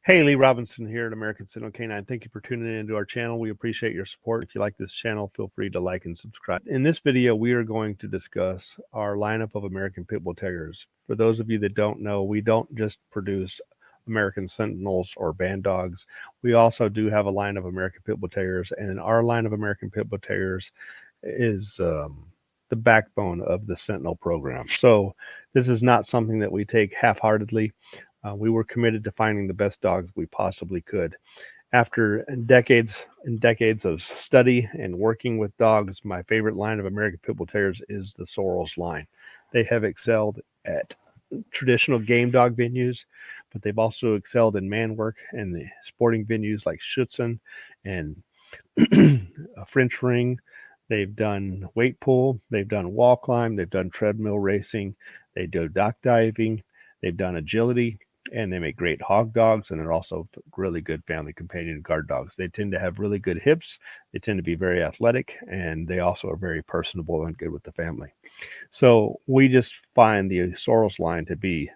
Hey, Lee Robinson here at American Sentinel Canine. Thank you for tuning into our channel. We appreciate your support. If you like this channel, feel free to like and subscribe. In this video, we are going to discuss our lineup of American Pit Bull Terriers. For those of you that don't know, we don't just produce American Sentinels or Band Dogs. We also do have a line of American Pit Bull Terriers, and our line of American Pit Bull Terriers is the backbone of the Sentinel program. So this is not something that we take half-heartedly. We were committed to finding the best dogs we possibly could. After decades and decades of study and working with dogs, my favorite line of American Pit Bull Terriers is the Sorrells line. They have excelled at traditional game dog venues, but they've also excelled in man work and the sporting venues like Schutzen and French Ring. They've done weight pull, they've done wall climb, they've done treadmill racing, they do dock diving, they've done agility, and they make great hog dogs, and they're also really good family companion guard dogs. They tend to have really good hips, they tend to be very athletic, and they also are very personable and good with the family. So we just find the Sorrells line to be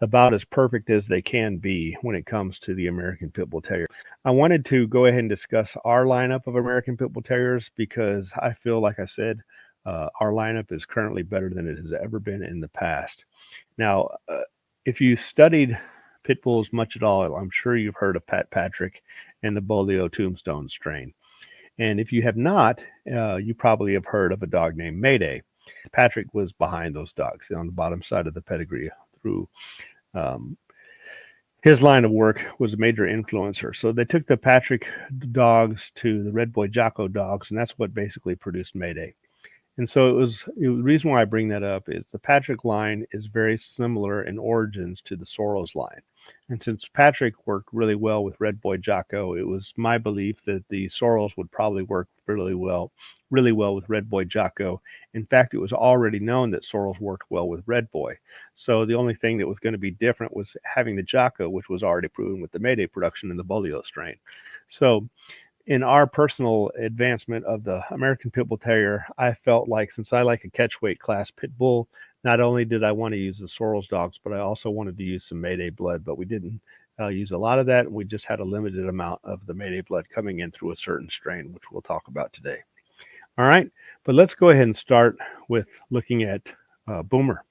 about as perfect as they can be when it comes to the American Pit Bull Terrier. I wanted to go ahead and discuss our lineup of American Pit Bull Terriers because I feel, like I said, our lineup is currently better than it has ever been in the past. Now, if you studied pit bulls much at all, I'm sure you've heard of Pat Patrick and the Bolio Tombstone strain. And if you have not, you probably have heard of a dog named Mayday. Patrick was behind those dogs on the bottom side of the pedigree through his line of work was a major influencer. So they took the Patrick dogs to the Red Boy Jocko dogs, and that's what basically produced Mayday. And so the reason why I bring that up is the Patrick line is very similar in origins to the Sorrells line. And since Patrick worked really well with Red Boy Jocko, it was my belief that the Sorrells would probably work really well with Red Boy Jocko. In fact, it was already known that Sorrells worked well with Red Boy. So the only thing that was going to be different was having the Jocko, which was already proven with the Mayday production in the Bolio strain. So in our personal advancement of the American Pit Bull Terrier, I felt like since I like a catch weight class pit bull, not only did I want to use the Sorrells dogs, but I also wanted to use some Mayday blood, but we didn't use a lot of that. We just had a limited amount of the Mayday blood coming in through a certain strain, which we'll talk about today. All right, but let's go ahead and start with looking at Boomer.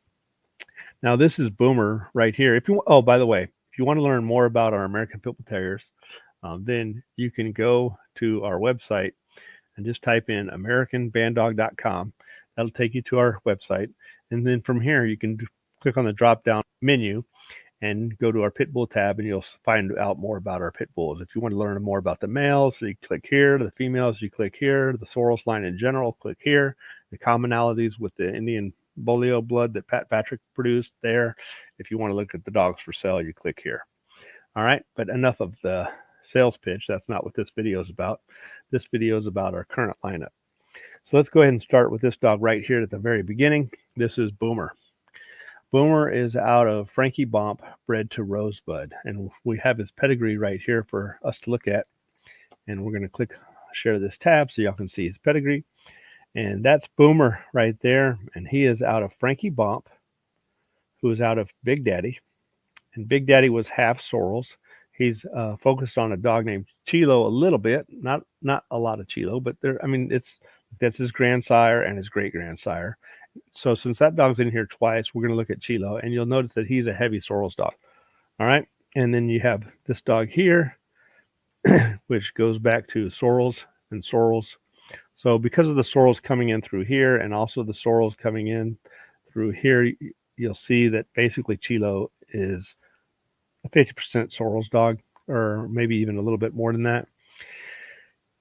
Now this is Boomer right here. By the way, if you want to learn more about our American Pit Bull Terriers, then you can go to our website and just type in AmericanBandDog.com. That'll take you to our website. And then from here, you can click on the drop down menu and go to our Pit Bull tab, and you'll find out more about our pit bulls. If you want to learn more about the males, you click here. The females, you click here. The Sorrells line in general, click here. The commonalities with the Indian Bolio blood that Pat Patrick produced there. If you want to look at the dogs for sale, you click here. All right, but enough of the sales pitch. That's not what this video is about. This video is about our current lineup. So let's go ahead and start with this dog right here at the very beginning. This is Boomer. Boomer is out of Frankie-Bomp, bred to Rosebud, and we have his pedigree right here for us to look at. And we're going to click share this tab so y'all can see his pedigree. And that's Boomer right there, and he is out of Frankie-Bomp, who is out of Big Daddy, and Big Daddy was half Sorrells. He's focused on a dog named Chilo a little bit, not a lot of Chilo, but that's his grandsire and his great grandsire. So since that dog's in here twice, we're going to look at Chilo, and you'll notice that he's a heavy Sorrells dog. All right, and then you have this dog here, which goes back to Sorrells and Sorrells. So because of the Sorrells coming in through here, and also the Sorrells coming in through here, you'll see that basically Chilo is a 50% Sorrells dog, or maybe even a little bit more than that.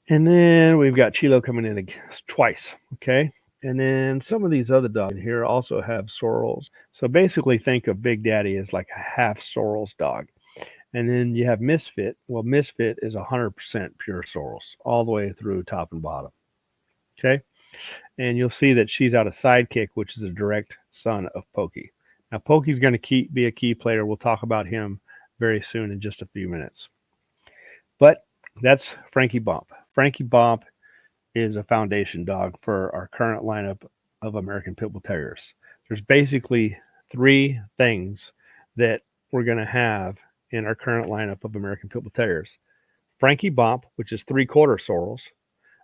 And then we've got Chilo coming in twice, okay? And then some of these other dogs in here also have Sorrells. So basically think of Big Daddy as like a half Sorrells dog. And then you have Misfit. Well, Misfit is 100% pure Sorrells, all the way through top and bottom, okay? And you'll see that she's out of Sidekick, which is a direct son of Pokey. Now, Pokey's going to be a key player. We'll talk about him very soon in just a few minutes. But that's Frankie-Bomp. Frankie-Bomp is a foundation dog for our current lineup of American Pit Bull Terriers. There's basically three things that we're going to have in our current lineup of American Pit Bull Terriers. Frankie-Bomp, which is 3/4 Sorrells.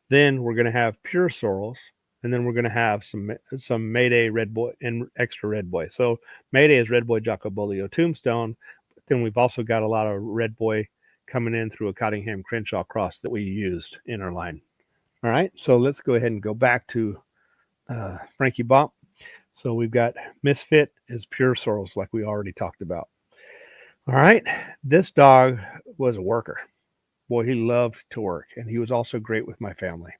Then we're going to have pure Sorrells, and then we're going to have some Mayday Red Boy and extra Red Boy. So Mayday is Red Boy Jocko Bolio Tombstone, but then we've also got a lot of Red Boy coming in through a Cottingham Crenshaw cross that we used in our line. All right, so let's go ahead and go back to Frankie-Bomp. So we've got Misfit is pure Sorrells, like we already talked about. All right, this dog was a worker. Boy, he loved to work, and he was also great with my family.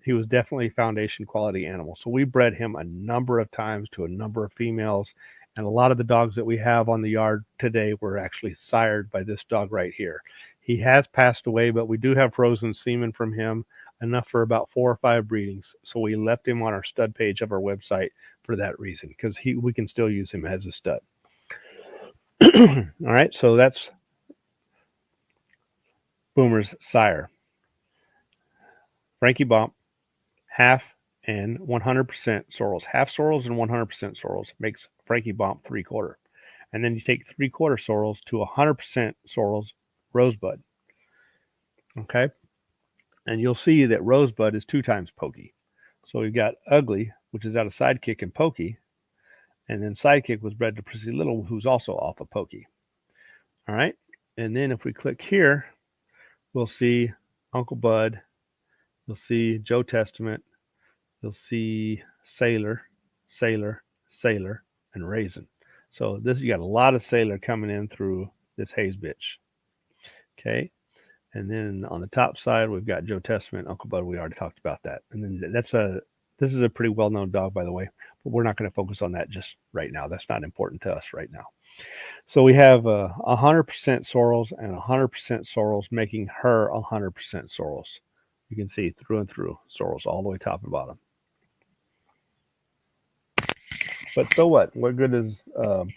He was definitely a foundation quality animal. So we bred him a number of times to a number of females, and a lot of the dogs that we have on the yard today were actually sired by this dog right here. He has passed away, but we do have frozen semen from him, enough for about 4 or 5 breedings. So we left him on our stud page of our website for that reason, because we can still use him as a stud. All right, so that's Boomer's sire. Frankie-Bomp, half and 100% Sorrells. Half Sorrells and 100% Sorrells makes Frankie-Bomp 3/4. And then you take 3/4 Sorrells to 100% Sorrells Rosebud. Okay? And you'll see that Rosebud is 2 times Pokey. So we've got Ugly, which is out of Sidekick and Pokey. And then Sidekick was bred to Prissy Little, who's also off of Pokey. All right? And then if we click here, we'll see Uncle Bud. You'll see Joe Testament. You'll see Sailor, Sailor, Sailor, and Raisin. So you got a lot of Sailor coming in through this Hayes bitch. Okay. And then on the top side, we've got Joe Testament, Uncle Bud. We already talked about that. And then this is a pretty well-known dog, by the way, but we're not going to focus on that just right now. That's not important to us right now. So we have 100% Sorrells and 100% Sorrells, making her 100% Sorrells. You can see through and through Sorrells all the way top and bottom. But so what? What good is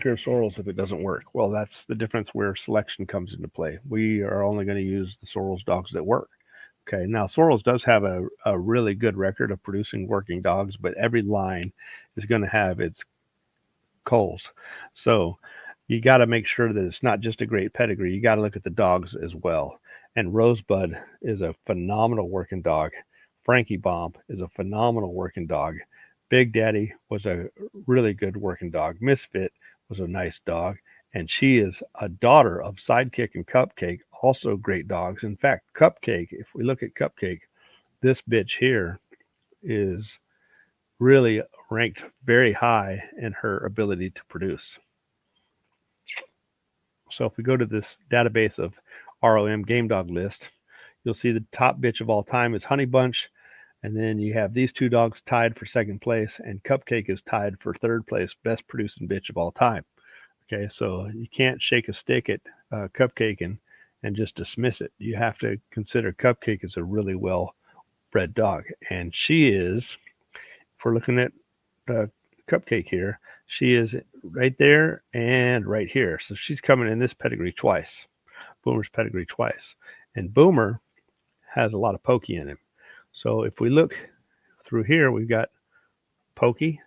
pure Sorrells if it doesn't work? Well, that's the difference where selection comes into play. We are only going to use the Sorrells dogs that work. Okay, now Sorrells does have a really good record of producing working dogs, but every line is going to have its culls. So you got to make sure that it's not just a great pedigree. You got to look at the dogs as well. And Rosebud is a phenomenal working dog. Frankie-Bomp is a phenomenal working dog. Big Daddy was a really good working dog. Misfit was a nice dog. And she is a daughter of Sidekick and Cupcake, also great dogs. In fact, Cupcake, if we look at Cupcake, this bitch here is really ranked very high in her ability to produce. So if we go to this database of ROM game dog list, you'll see the top bitch of all time is Honey Bunch. And then you have these 2 dogs tied for second place, and Cupcake is tied for third place, best producing bitch of all time. Okay, so you can't shake a stick at Cupcake and just dismiss it. You have to consider Cupcake as a really well-bred dog. And she is, if we're looking at Cupcake here, she is right there and right here. So she's coming in this pedigree twice, Boomer's pedigree twice. And Boomer has a lot of Pokey in him. So if we look through here, we've got Pokey,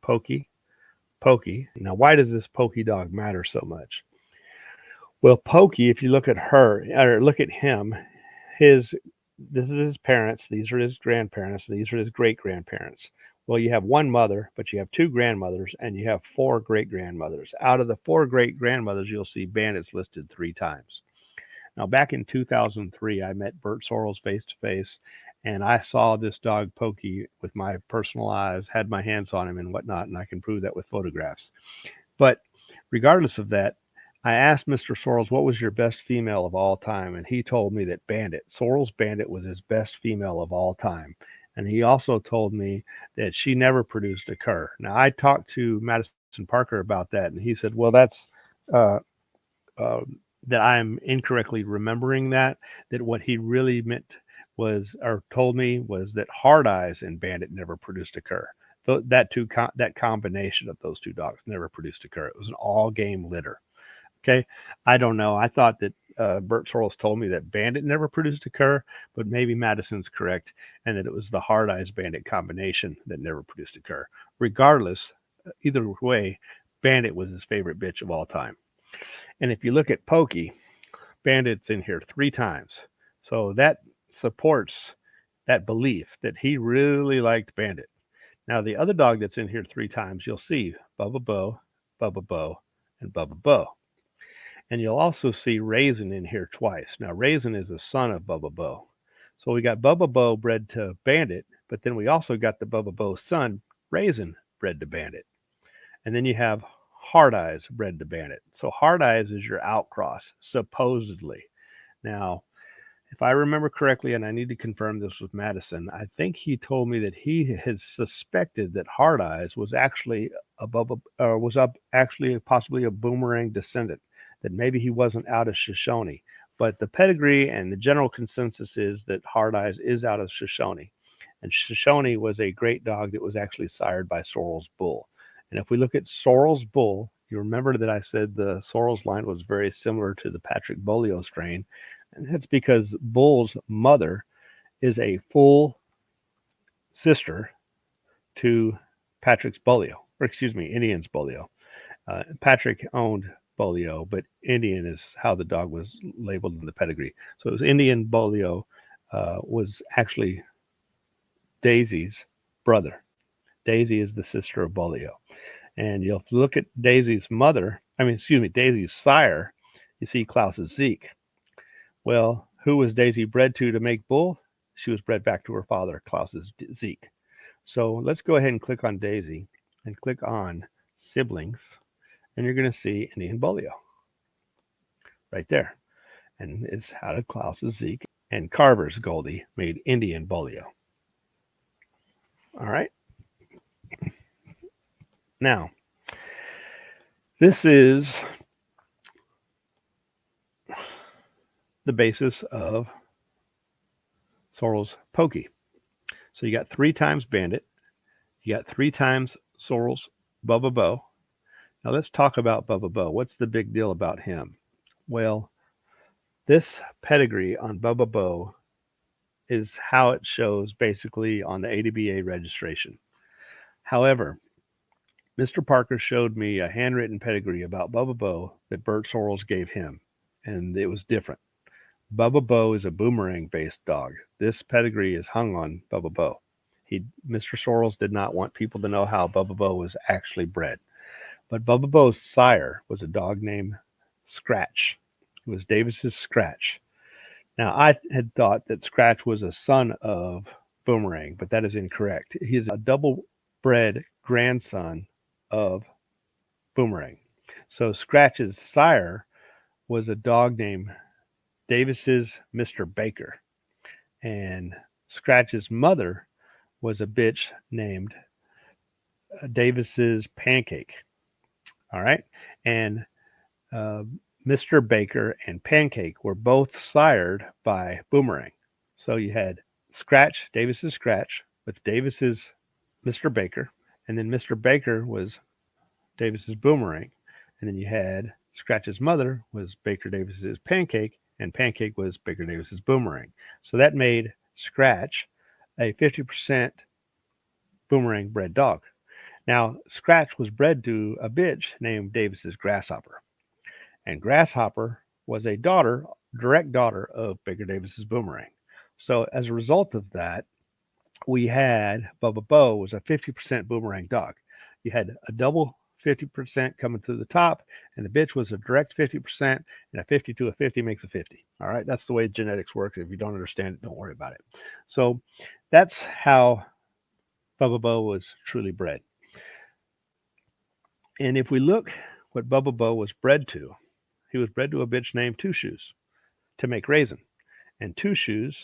Pokey, Pokey. Now, why does this Pokey dog matter so much? Well, Pokey, if you look at her, or look at him, this is his parents, these are his grandparents, these are his great-grandparents. Well, you have one mother, but you have 2 grandmothers, and you have 4 great-grandmothers. Out of the 4 great-grandmothers, you'll see Bandits listed 3 times. Now, back in 2003, I met Bert Sorrells face-to-face, and I saw this dog Pokey with my personal eyes, had my hands on him and whatnot, and I can prove that with photographs. But regardless of that, I asked Mr. Sorrells, what was your best female of all time? And he told me that Sorrells Bandit was his best female of all time. And he also told me that she never produced a cur. Now, I talked to Madison Parker about that, and he said, well, that's that I'm incorrectly remembering that what he really meant was, or told me, was that Hard Eyes and Bandit never produced a cur. That combination of those 2 dogs never produced a cur. It was an all-game litter. Okay, I don't know. I thought that Bert Sorrells told me that Bandit never produced a cur, but maybe Madison's correct, and that it was the Hard Eyes Bandit combination that never produced a cur. Regardless, either way, Bandit was his favorite bitch of all time. And if you look at Pokey, Bandit's in here 3 times. So that supports that belief that he really liked Bandit. Now, the other dog that's in here 3 times, you'll see Bubba Bo, and Bubba Bo. And you'll also see Raisin in here twice. Now, Raisin is a son of Bubba Bo. So we got Bubba Bo bred to Bandit, but then we also got the Bubba Bo son, Raisin, bred to Bandit. And then you have Hard Eyes bred to Bandit. So Hard Eyes is your outcross, supposedly. Now, if I remember correctly, and I need to confirm this with Madison, I think he told me that he had suspected that Hard Eyes was actually actually possibly a Boomerang descendant, that maybe he wasn't out of Shoshone. But the pedigree and the general consensus is that Hard Eyes is out of Shoshone. And Shoshone was a great dog that was actually sired by Sorrells Bull. And if we look at Sorrells Bull, you remember that I said the Sorrells line was very similar to the Patrick Bolio strain. And that's because Bull's mother is a full sister to Patrick's Bolio, or excuse me, Indian's Bolio. Patrick owned Bolio, but Indian is how the dog was labeled in the pedigree. So it was Indian Bolio was actually Daisy's brother. Daisy is the sister of Bolio. And you'll look at Daisy's Daisy's sire, you see Klaus's Zeke. Well, who was Daisy bred to make Bull? She was bred back to her father, Klaus's Zeke. So let's go ahead and click on Daisy and click on siblings, and you're going to see Indian Bolio right there. And it's out of Klaus's Zeke, and Carver's Goldie made Indian Bolio. All right. Now, this is the basis of Sorrells Pokey. So you got 3 times Bandit, you got 3 times Sorrells Bubba Bo. Now let's talk about Bubba Bo. What's the big deal about him? Well, this pedigree on Bubba Bo is how it shows basically on the APBT registration. However, Mr. Parker showed me a handwritten pedigree about Bubba Bo that Bert Sorrells gave him, and it was different. Bubba Bo is a Boomerang-based dog. This pedigree is hung on Bubba Bo. Mr. Sorrells did not want people to know how Bubba Bo was actually bred. But Bubba Bo's sire was a dog named Scratch. It was Davis's Scratch. Now, I had thought that Scratch was a son of Boomerang, but that is incorrect. He's a double-bred grandson of Boomerang. So Scratch's sire was a dog named Davis's Mr. Baker. And Scratch's mother was a bitch named Davis's Pancake. All right. And Mr. Baker and Pancake were both sired by Boomerang. So you had Scratch, Davis's Scratch, with Davis's Mr. Baker. And then Mr. Baker was Davis's Boomerang. And then you had Scratch's mother was Baker Davis's Pancake, and Pancake was Baker Davis's Boomerang. So that made Scratch a 50% Boomerang bred dog. Now, Scratch was bred to a bitch named Davis's Grasshopper. And Grasshopper was a direct daughter of Baker Davis's Boomerang. So as a result of that, we had Bubba Bo was a 50% Boomerang dog. You had a double 50% coming to the top, and the bitch was a direct 50%, and a 50 to a 50 makes a 50. All right, that's the way genetics works. If you don't understand it, don't worry about it. So that's how Bubba Bo was truly bred. And if we look what Bubba Bo was bred to, he was bred to a bitch named Two Shoes to make Raisin. And Two Shoes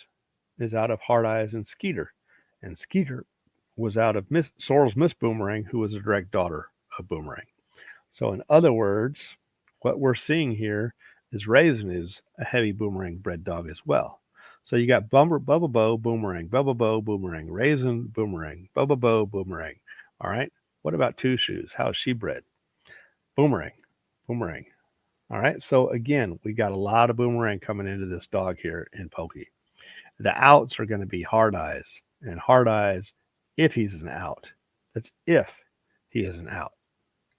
is out of Hard Eyes and Skeeter. And Skeeter was out of Sorrells Miss Boomerang, who was a direct daughter of Boomerang. So in other words, what we're seeing here is Raisin is a heavy Boomerang bred dog as well. So you got Bubba Bo, Boomerang, Bubba Bo, Boomerang, Raisin, Boomerang, Bubba Bo, Boomerang. All right. What about Two Shoes? How is she bred? Boomerang. All right. So again, we got a lot of Boomerang coming into this dog here in Pokey. The outs are going to be Hard Eyes, and Hard Eyes, if he's an out, that's if he is an out.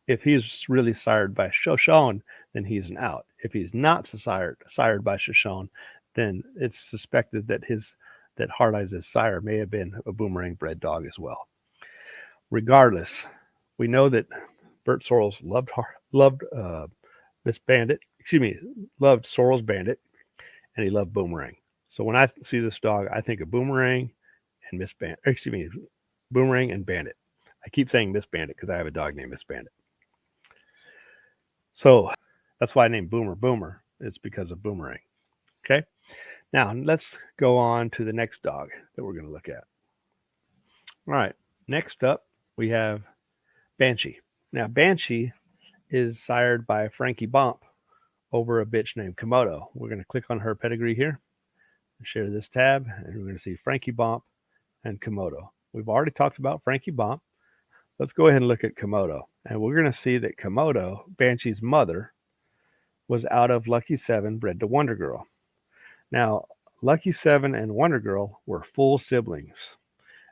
If he's really sired by Shoshone, then he's an out. If he's not sired by Shoshone, then it's suspected that Hard Eyes' sire may have been a Boomerang bred dog as well. Regardless, we know that Bert Sorrells loved Miss Bandit. Excuse me, loved Sorrells Bandit, and he loved Boomerang. So when I see this dog, I think of Boomerang and Miss Bandit. Excuse me, Boomerang and Bandit. I keep saying Miss Bandit because I have a dog named Miss Bandit. So that's why I named Boomer. It's because of Boomerang. Okay. Now let's go on to the next dog that we're going to look at. All right. Next up, we have Banshee. Now Banshee is sired by Frankie-Bomp over a bitch named Komodo. We're going to click on her pedigree here, share this tab, and we're going to see Frankie-Bomp and Komodo. We've already talked about Frankie-Bomp. Let's go ahead and look at Komodo. And we're going to see that Komodo, Banshee's mother, was out of Lucky 7 bred to Wonder Girl. Now, Lucky 7 and Wonder Girl were full siblings,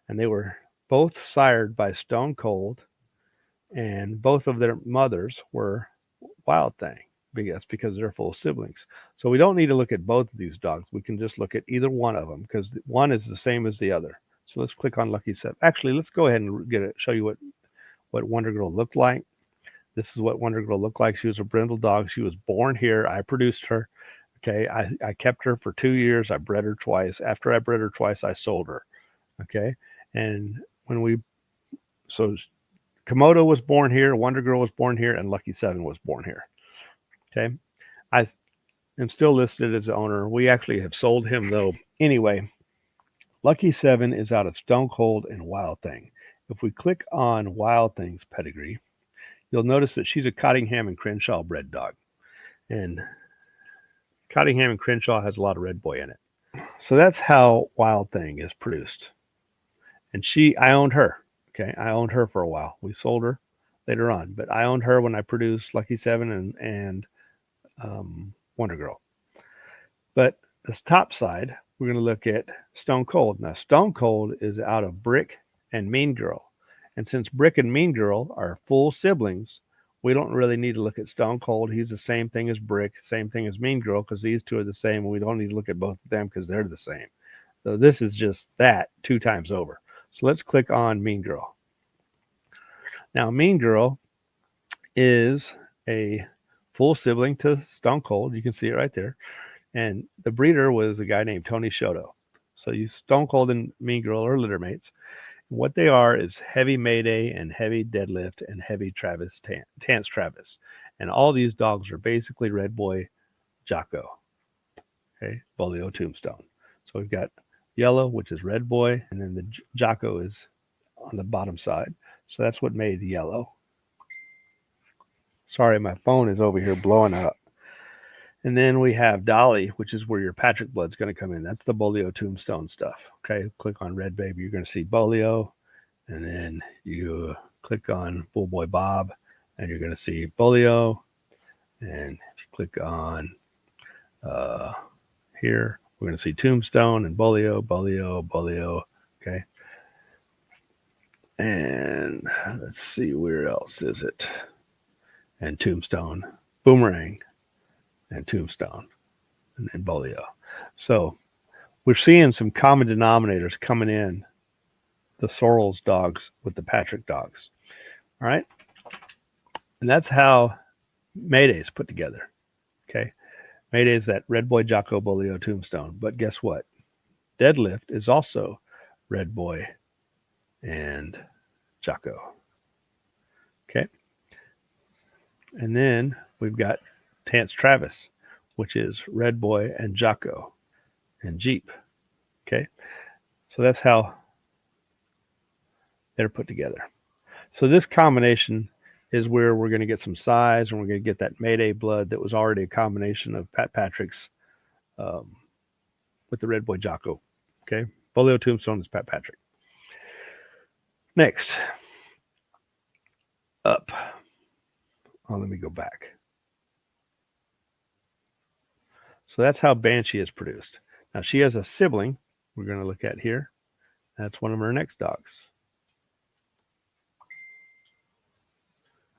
and they were both sired by Stone Cold, and both of their mothers were Wild Thing. That's because they're full siblings. So we don't need to look at both of these dogs. We can just look at either one of them because one is the same as the other. So let's click on Lucky 7. Actually, let's go ahead and show you what Wonder Girl looked like. This is what Wonder Girl looked like. She was a brindle dog. She was born here. I produced her. Okay, I kept her for 2 years. I bred her twice. After I bred her twice, I sold her. Okay, and so Komodo was born here, Wonder Girl was born here, and Lucky 7 was born here. Okay, I am still listed as the owner. We actually have sold him though. Anyway, Lucky 7 is out of Stone Cold and Wild Thing. If we click on Wild Thing's pedigree, you'll notice that she's a Cottingham and Crenshaw bred dog. And Cottingham and Crenshaw has a lot of red boy in it. So that's how Wild Thing is produced. And I owned her. Okay, I owned her for a while. We sold her later on, but I owned her when I produced Lucky 7 and Wonder Girl. But this top side, we're going to look at Stone Cold. Now, Stone Cold is out of Brick and Mean Girl. And since Brick and Mean Girl are full siblings, we don't really need to look at Stone Cold. He's the same thing as Brick, same thing as Mean Girl, because these two are the same. And we don't need to look at both of them because they're the same. So this is just that 2 times over. So let's click on Mean Girl. Now, Mean Girl is a full sibling to Stone Cold. You can see it right there. And the breeder was a guy named Tony Shoto. So Stone Cold and Mean Girl are litter mates. What they are is heavy Mayday and heavy Deadlift and heavy Tance Travis. And all these dogs are basically Red Boy Jocko. Okay, Bolio Tombstone. So we've got yellow, which is Red Boy, and then the Jocko is on the bottom side. So that's what made yellow. Sorry, my phone is over here blowing up. And then we have Dolly, which is where your Patrick blood's going to come in. That's the Bolio Tombstone stuff. Okay, click on Red Baby. You're going to see Bolio. And then you click on Bull Boy Bob, and you're going to see Bolio. And if you click on here, we're going to see Tombstone and Bolio. Okay. And let's see, where else is it? And Tombstone, Boomerang, and Tombstone, and then Bolio. So we're seeing some common denominators coming in the Sorrells dogs with the Patrick dogs. All right. And that's how Mayday is put together. Okay. Mayday is that Red Boy Jocko Bolio Tombstone. But guess what? Deadlift is also Red Boy and Jocko. Okay. And then we've got Tance Travis, which is Red Boy and Jocko and Jeep. Okay. So that's how they're put together. So this combination is where we're going to get some size, and we're going to get that Mayday blood that was already a combination of Pat Patrick's with the Red Boy Jocko. Okay. Bolio Tombstone is Pat Patrick. Next up. Oh, let me go back. So that's how Banshee is produced. Now she has a sibling we're going to look at here. That's one of her next dogs.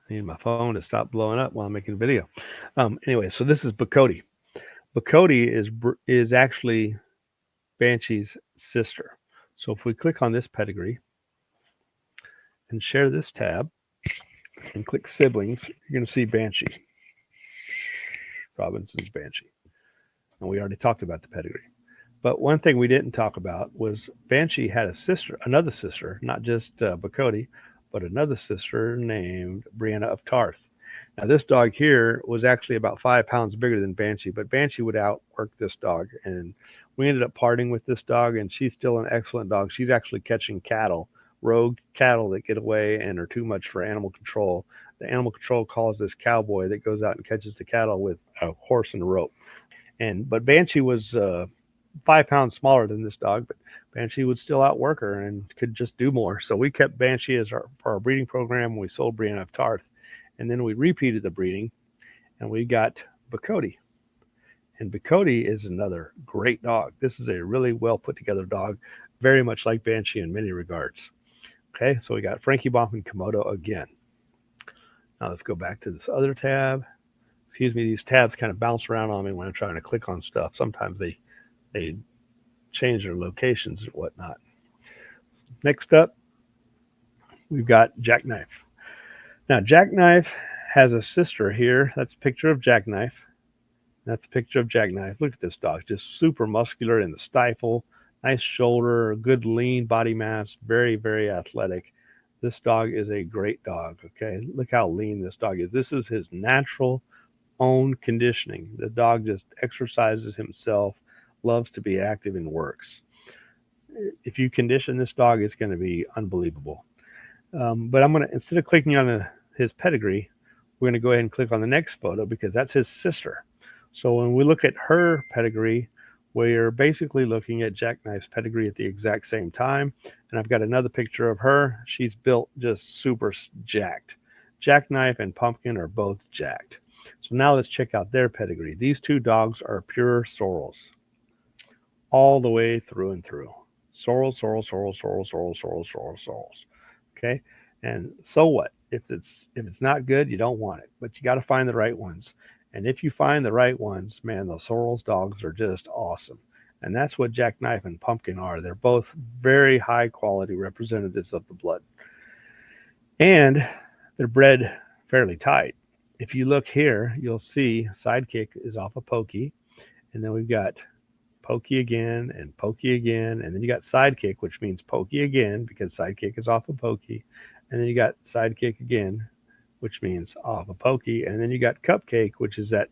I need my phone to stop blowing up while I'm making a video. Anyway, so this is Bacody. Bacody is actually Banshee's sister. So if we click on this pedigree and share this tab and click siblings, you're going to see Banshee, Robinson's Banshee. And we already talked about the pedigree. But one thing we didn't talk about was Banshee had a sister, another sister, not just Bacody, but another sister named Brianna of Tarth. Now, this dog here was actually about 5 pounds bigger than Banshee, but Banshee would outwork this dog. And we ended up parting with this dog, and she's still an excellent dog. She's actually catching cattle, rogue cattle that get away and are too much for animal control. The animal control calls this cowboy that goes out and catches the cattle with a horse and a rope. But Banshee was 5 pounds smaller than this dog, but Banshee would still outwork her and could just do more. So we kept Banshee as our breeding program. And we sold Brianna of Tarth, and then we repeated the breeding, and we got Bacody. And Bacody is another great dog. This is a really well put together dog, very much like Banshee in many regards. Okay, so we got Frankie-Bomp and Komodo again. Now let's go back to this other tab. Excuse me, these tabs kind of bounce around on me when I'm trying to click on stuff. Sometimes they change their locations and whatnot. Next up, we've got Jackknife. Now, Jackknife has a sister here. That's a picture of Jackknife. That's a picture of Jackknife. Look at this dog, just super muscular in the stifle, nice shoulder, good lean body mass, very, very athletic. This dog is a great dog, okay? Look how lean this dog is. This is his natural own conditioning. The dog just exercises himself, loves to be active and works. If you condition this dog, it's going to be unbelievable. But I'm going to, instead of clicking on his pedigree, we're going to go ahead and click on the next photo because that's his sister. So when we look at her pedigree, we're basically looking at Jackknife's pedigree at the exact same time. And I've got another picture of her. She's built just super jacked. Jackknife and Pumpkin are both jacked. So now let's check out their pedigree. These two dogs are pure Sorrells, all the way through and through. Sorrells, Sorrells, Sorrells, Sorrells, Sorrells, Sorrells, Sorrells, Sorrells. Okay, and so what? If it's not good, you don't want it. But you got to find the right ones. And if you find the right ones, man, the Sorrells dogs are just awesome. And that's what Jackknife and Pumpkin are. They're both very high quality representatives of the blood. And they're bred fairly tight. If you look here, you'll see Sidekick is off of Pokey. And then we've got Pokey again and Pokey again. And then you got Sidekick, which means Pokey again because Sidekick is off of Pokey. And then you got Sidekick again, which means off of Pokey. And then you got Cupcake, which is that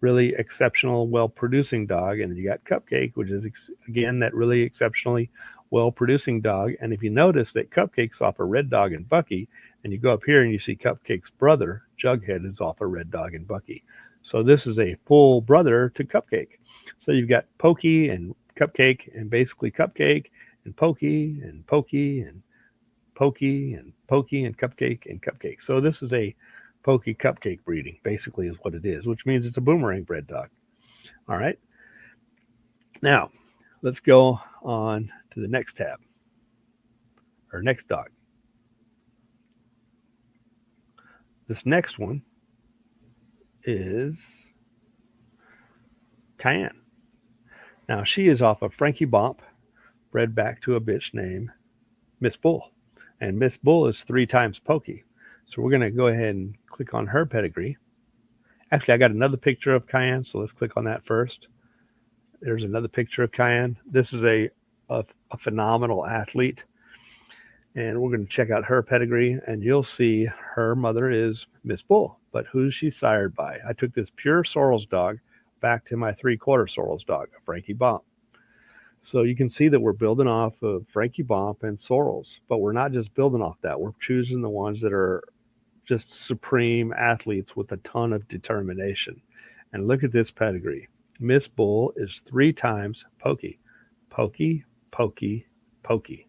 really exceptional, well-producing dog. And then you got Cupcake, which is, again, that really exceptionally well-producing dog. And if you notice that Cupcake's off a Red Dog and Bucky, and you go up here and you see Cupcake's brother, Jughead, is off a Red Dog and Bucky. So this is a full brother to Cupcake. So you've got Pokey and Cupcake and basically Cupcake and Pokey and Pokey and Pokey and Pokey and Cupcake. So this is a Pokey Cupcake breeding, basically is what it is, which means it's a Boomerang bred dog. All right. Now, let's go on to the next tab, or next dog. This next one is Cayenne. Now, she is off of Frankie-Bomp, bred back to a bitch named Miss Bull. And Miss Bull is 3 times Pokey. So we're going to go ahead and click on her pedigree. Actually, I got another picture of Cayenne, so let's click on that first. There's another picture of Cayenne. This is a phenomenal athlete. And we're going to check out her pedigree, and you'll see her mother is Miss Bull. But who's she sired by? I took this pure Sorrells dog back to my 3/4 Sorrells dog, Frankie-Bomp. So you can see that we're building off of Frankie-Bomp and Sorrells, but we're not just building off that. We're choosing the ones that are just supreme athletes with a ton of determination. And look at this pedigree. Miss Bull is 3 times Pokey. Pokey, Pokey, Pokey.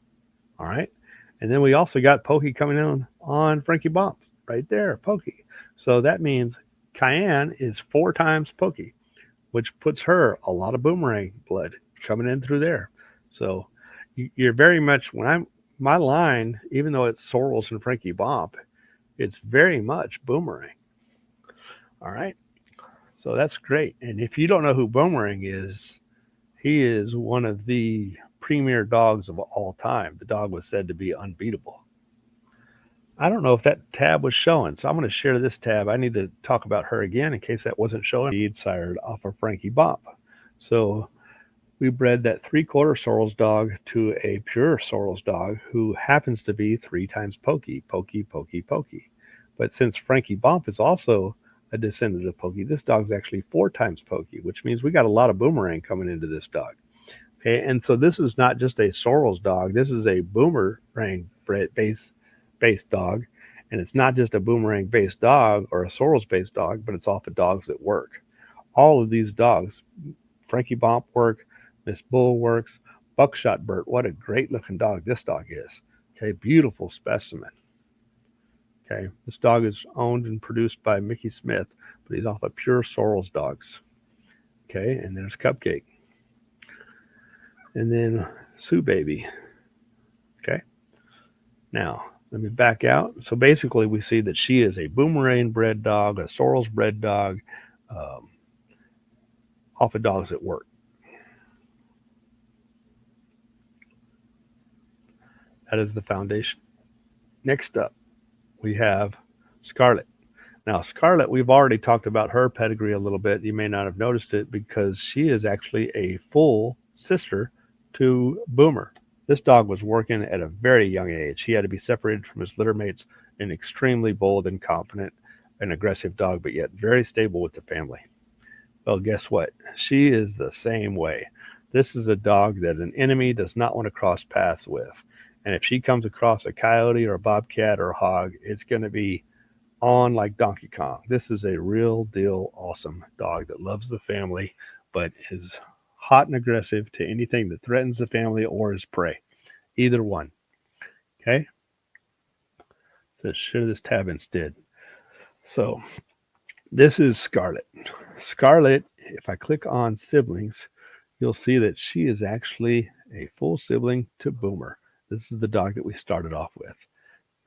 All right. And then we also got Pokey coming in on Frankie-Bomp right there, Pokey. So that means Cayenne is 4 times Pokey, which puts her a lot of Boomerang blood coming in through there. So you're very much, my line, even though it's Sorrells and Frankie-Bomp, It's very much Boomerang. All right. So that's great. And if you don't know who Boomerang is, he is one of the premier dogs of all time. The dog was said to be unbeatable. I don't know if that tab was showing, so I'm going to share this tab. I need to talk about her again in case that wasn't showing. Indeed, sired off of Frankie-Bomp. So we bred that 3/4 Sorrells dog to a pure Sorrells dog who happens to be 3 times Pokey, Pokey, Pokey, Pokey. But since Frankie-Bomp is also a descendant of Pokey, this dog's actually 4 times Pokey, which means we got a lot of Boomerang coming into this dog. Okay, and so this is not just a Sorrells dog. This is a Boomerang based dog, and it's not just a Boomerang based dog or a Sorrells based dog, but it's off of dogs that work. All of these dogs, Frankie-Bomp work, Miss Bull works, Buckshot Burt. What a great looking dog this dog is. Okay, beautiful specimen. Okay, this dog is owned and produced by Mickey Smith, but he's off of pure Sorrells dogs. Okay, and there's Cupcake. And then Sue Baby. Okay, now let me back out. So basically, we see that she is a Boomerang bred dog, a Sorrells bred dog, um, off of dogs that work. That is the foundation. Next up, we have Scarlet. Now, Scarlet, we've already talked about her pedigree a little bit. You may not have noticed it because she is actually a full sister to Boomer. This dog was working at a very young age. He had to be separated from his litter mates, an extremely bold and confident and aggressive dog, but yet very stable with the family. Well, guess what? She is the same way. This is a dog that an enemy does not want to cross paths with. And if she comes across a coyote or a bobcat or a hog, it's going to be on like Donkey Kong. This is a real deal awesome dog that loves the family, but is hot and aggressive to anything that threatens the family or is prey. Either one. Okay? So share this tab instead. So this is Scarlet. Scarlet, if I click on siblings, you'll see that she is actually a full sibling to Boomer. This is the dog that we started off with.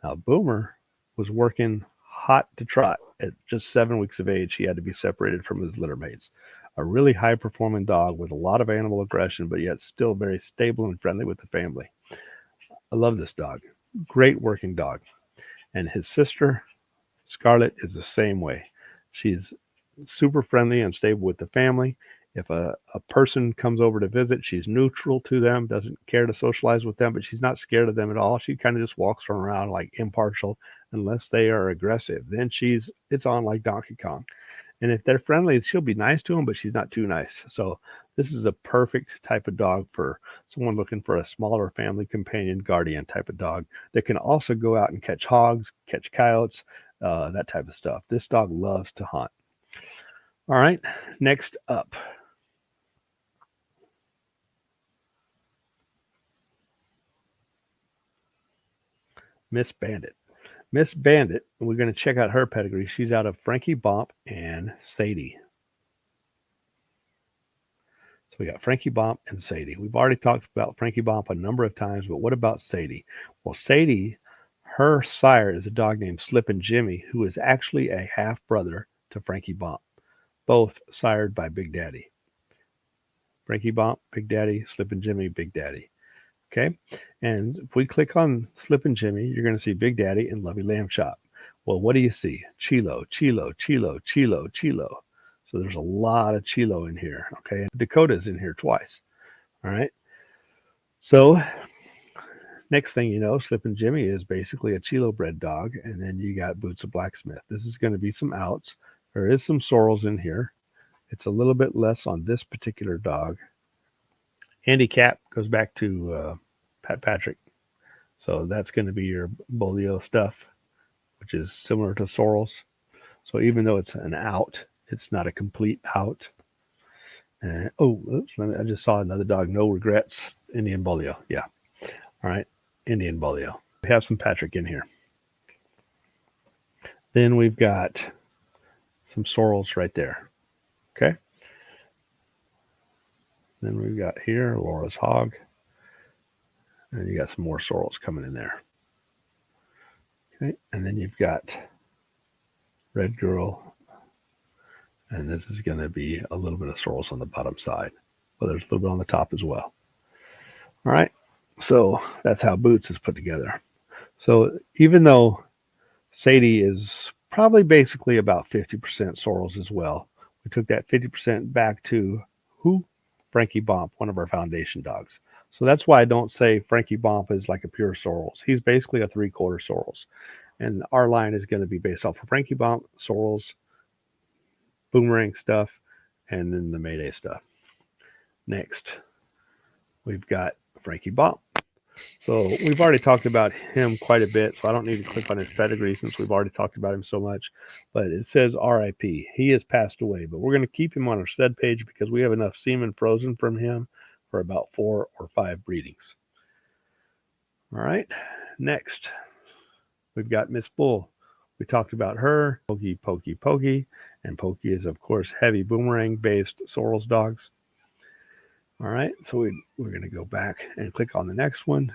Now, Boomer was working hot to trot. At just 7 weeks of age, he had to be separated from his litter mates. A really high performing dog with a lot of animal aggression, but yet still very stable and friendly with the family. I love this dog. Great working dog. And his sister, Scarlet, is the same way. She's super friendly and stable with the family. If a person comes over to visit, she's neutral to them, doesn't care to socialize with them, but she's not scared of them at all. She kind of just walks around like impartial unless they are aggressive. Then it's on like Donkey Kong. And if they're friendly, she'll be nice to them, but she's not too nice. So this is a perfect type of dog for someone looking for a smaller family companion, guardian type of dog that can also go out and catch hogs, catch coyotes, that type of stuff. This dog loves to hunt. All right, next up. Miss Bandit. Miss Bandit, we're going to check out her pedigree. She's out of Frankie-Bomp and Sadie. So we got Frankie-Bomp and Sadie. We've already talked about Frankie-Bomp a number of times, but what about Sadie? Well, Sadie, her sire is a dog named Slippin' Jimmy, who is actually a half brother to Frankie-Bomp, both sired by Big Daddy. Frankie-Bomp, Big Daddy, Slippin' Jimmy, Big Daddy. Okay, and if we click on Slippin' Jimmy, you're going to see Big Daddy and Lovey Lamb Chop. Well, what do you see? Chilo, Chilo, Chilo, Chilo, Chilo. So there's a lot of Chilo in here. Okay, Dakota's in here twice. All right. So next thing you know, Slippin' Jimmy is basically a Chilo bred dog, and then you got Boots of Blacksmith. This is going to be some outs. There is some Sorrells in here. It's a little bit less on this particular dog. Handicap goes back to Pat Patrick. So that's going to be your Bolio stuff, which is similar to Sorrells. So even though it's an out, it's not a complete out. And oops, I just saw another dog. No regrets. Indian Bolio. Yeah. All right. Indian Bolio. We have some Patrick in here. Then we've got some Sorrells right there. Okay. Then we've got here Laura's Hog. And you got some more Sorrells coming in there. Okay, and then you've got Red Girl, and this is going to be a little bit of Sorrells on the bottom side, but there's a little bit on the top as well. All right, so that's how Boots is put together. So even though Sadie is probably basically about 50% Sorrells as well, we took that 50% back to who? Frankie-Bomp, one of our foundation dogs. So that's why I don't say Frankie-Bomp is like a pure Sorrells. He's basically a 3/4 Sorrells. And our line is going to be based off of Frankie-Bomp, Sorrells, Boomerang stuff, and then the Mayday stuff. Next, we've got Frankie-Bomp. So we've already talked about him quite a bit, so I don't need to click on his pedigree since we've already talked about him so much. But it says RIP. He has passed away, but we're going to keep him on our stud page because we have enough semen frozen from him for about 4 or 5 breedings. All right, next, we've got Miss Bull. We talked about her, Pokey, Pokey, Pokey, and Pokey is, of course, heavy Boomerang-based Sorrells dogs. All right, so we're going to go back and click on the next one.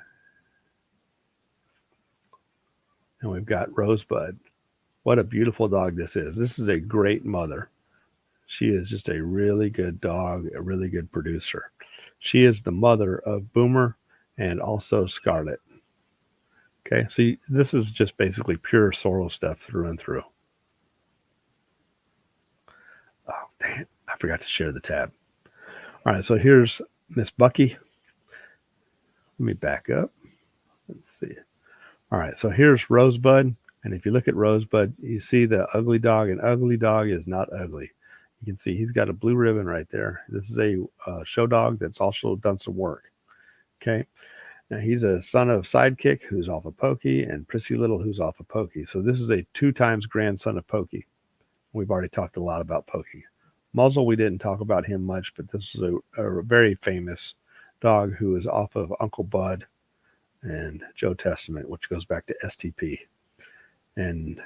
And we've got Rosebud. What a beautiful dog this is. This is a great mother. She is just a really good dog, a really good producer. She is the mother of Boomer and also Scarlet. Okay, so this is just basically pure Sorrel stuff through and through. Oh, dang it. I forgot to share the tab. All right, so here's Miss Bucky. Let me back up. Let's see. All right, so here's Rosebud. And if you look at Rosebud, you see the ugly dog. An ugly dog is not ugly. You can see he's got a blue ribbon right there. This is a show dog that's also done some work. Okay. Now he's a son of Sidekick, who's off of Pokey, and Prissy Little, who's off of Pokey. So this is a 2 times grandson of Pokey. We've already talked a lot about Pokey. Muzzle, we didn't talk about him much, but this is a very famous dog who is off of Uncle Bud and Joe Testament, which goes back to STP. And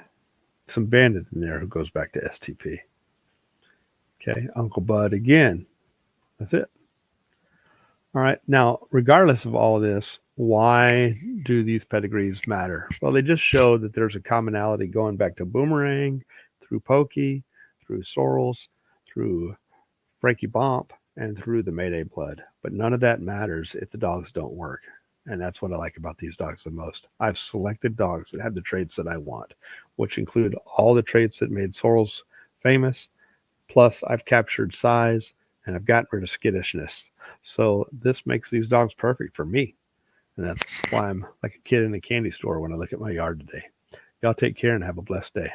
some Bandit in there who goes back to STP. Okay, Uncle Bud again. That's it. All right, now, regardless of all of this, why do these pedigrees matter? Well, they just show that there's a commonality going back to Boomerang, through Pokey, through Sorrells, through Frankie-Bomp, and through the Mayday blood. But none of that matters if the dogs don't work. And that's what I like about these dogs the most. I've selected dogs that have the traits that I want, which include all the traits that made Sorrells famous. Plus, I've captured size, and I've gotten rid of skittishness. So this makes these dogs perfect for me. And that's why I'm like a kid in a candy store when I look at my yard today. Y'all take care and have a blessed day.